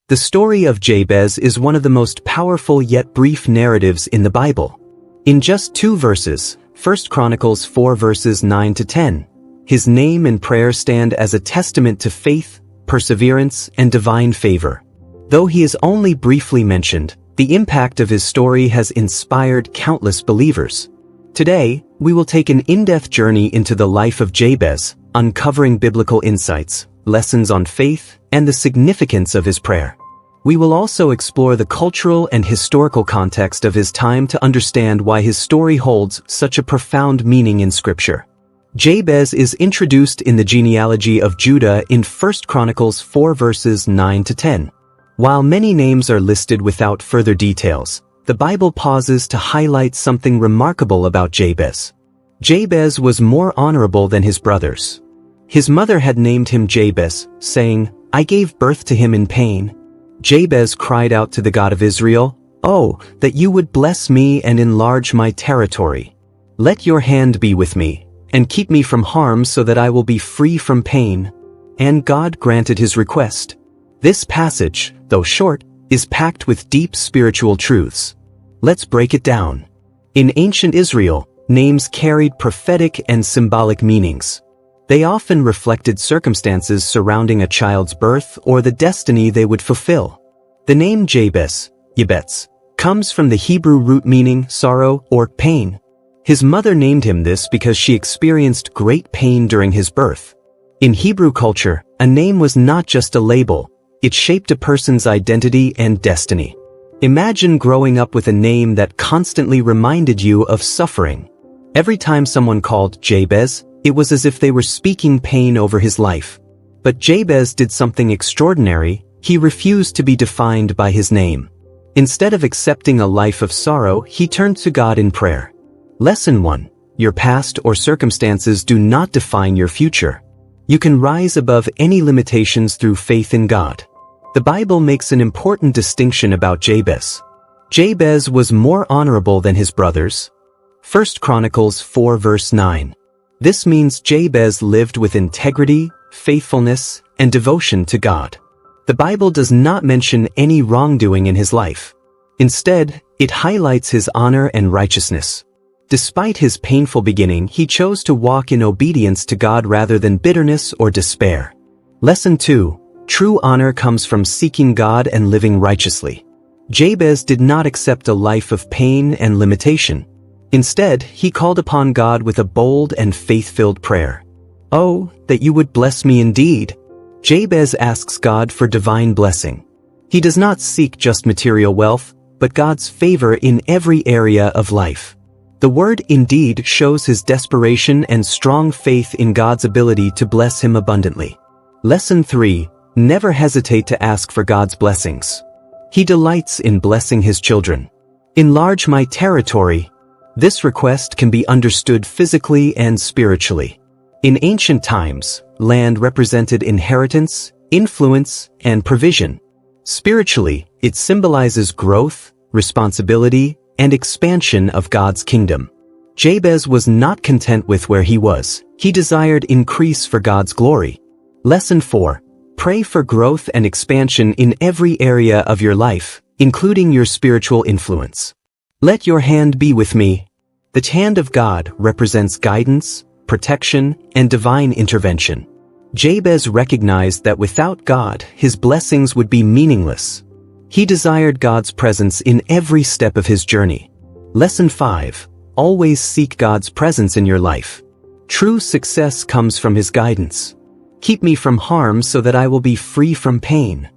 The story of Jabez is one of the most powerful yet brief narratives in the Bible. In just 2 verses, 1 Chronicles 4 verses 9 to 10, his name and prayer stand as a testament to faith, perseverance, and divine favor. Though he is only briefly mentioned, the impact of his story has inspired countless believers. Today, we will take an in-depth journey into the life of Jabez, uncovering biblical insights, lessons on faith, and the significance of his prayer. We will also explore the cultural and historical context of his time to understand why his story holds such a profound meaning in Scripture. Jabez is introduced in the genealogy of Judah in 1 Chronicles 4 verses 9 to 10. While many names are listed without further details, the Bible pauses to highlight something remarkable about Jabez. Jabez was more honorable than his brothers. His mother had named him Jabez, saying, "I gave birth to him in pain." Jabez cried out to the God of Israel, "Oh, that you would bless me and enlarge my territory. Let your hand be with me, and keep me from harm so that I will be free from pain." And God granted his request. This passage, though short, is packed with deep spiritual truths. Let's break it down. In ancient Israel, names carried prophetic and symbolic meanings. They often reflected circumstances surrounding a child's birth or the destiny they would fulfill. The name Jabez, comes from the Hebrew root meaning sorrow or pain. His mother named him this because she experienced great pain during his birth. In Hebrew culture, a name was not just a label, it shaped a person's identity and destiny. Imagine growing up with a name that constantly reminded you of suffering. Every time someone called Jabez, it was as if they were speaking pain over his life. But Jabez did something extraordinary. He refused to be defined by his name. Instead of accepting a life of sorrow, he turned to God in prayer. Lesson 1. Your past or circumstances do not define your future. You can rise above any limitations through faith in God. The Bible makes an important distinction about Jabez. Jabez was more honorable than his brothers. 1 Chronicles 4 verse 9. This means Jabez lived with integrity, faithfulness, and devotion to God. The Bible does not mention any wrongdoing in his life. Instead, it highlights his honor and righteousness. Despite his painful beginning, he chose to walk in obedience to God rather than bitterness or despair. Lesson 2. True honor comes from seeking God and living righteously. Jabez did not accept a life of pain and limitation. Instead, he called upon God with a bold and faith-filled prayer. "Oh, that you would bless me indeed." Jabez asks God for divine blessing. He does not seek just material wealth, but God's favor in every area of life. The word "indeed" shows his desperation and strong faith in God's ability to bless him abundantly. Lesson 3. Never hesitate to ask for God's blessings. He delights in blessing his children. "Enlarge my territory." This request can be understood physically and spiritually. In ancient times, land represented inheritance, influence, and provision. Spiritually, it symbolizes growth, responsibility, and expansion of God's kingdom. Jabez was not content with where he was. He desired increase for God's glory. Lesson 4. Pray for growth and expansion in every area of your life, including your spiritual influence. "Let your hand be with me." The hand of God represents guidance, protection, and divine intervention. Jabez recognized that without God, his blessings would be meaningless. He desired God's presence in every step of his journey. Lesson 5. Always seek God's presence in your life. True success comes from his guidance. "Keep me from harm so that I will be free from pain."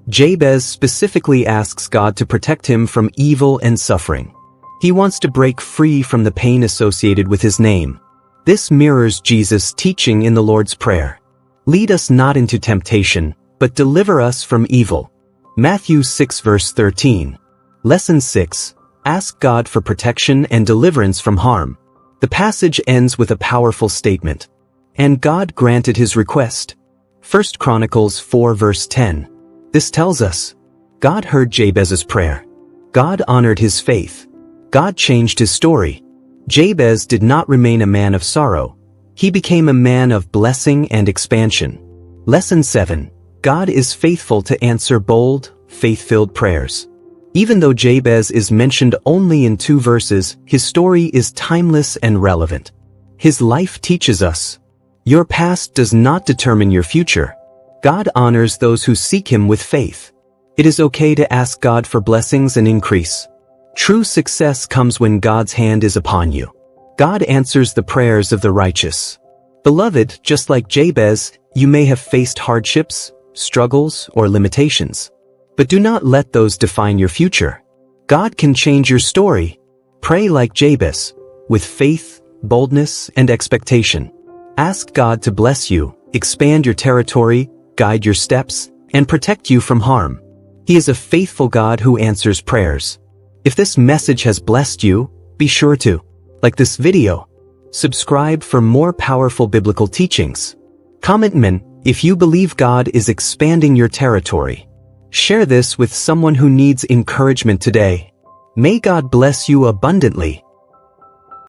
Jabez specifically asks God to protect him from evil and suffering. He wants to break free from the pain associated with his name. This mirrors Jesus' teaching in the Lord's Prayer. "Lead us not into temptation, but deliver us from evil." Matthew 6 verse 13. Lesson 6. Ask God for protection and deliverance from harm. The passage ends with a powerful statement. And God granted his request. 1 Chronicles 4 verse 10. This tells us, God heard Jabez's prayer. God honored his faith. God changed his story. Jabez did not remain a man of sorrow. He became a man of blessing and expansion. Lesson 7. God is faithful to answer bold, faith-filled prayers. Even though Jabez is mentioned only in 2 verses, his story is timeless and relevant. His life teaches us, your past does not determine your future. God honors those who seek Him with faith. It is okay to ask God for blessings and increase. True success comes when God's hand is upon you. God answers the prayers of the righteous. Beloved, just like Jabez, you may have faced hardships, struggles, or limitations. But do not let those define your future. God can change your story. Pray like Jabez, with faith, boldness, and expectation. Ask God to bless you, expand your territory, guide your steps, and protect you from harm. He is a faithful God who answers prayers. If this message has blessed you, be sure to like this video, subscribe for more powerful biblical teachings. Comment if you believe God is expanding your territory. Share this with someone who needs encouragement today. May God bless you abundantly.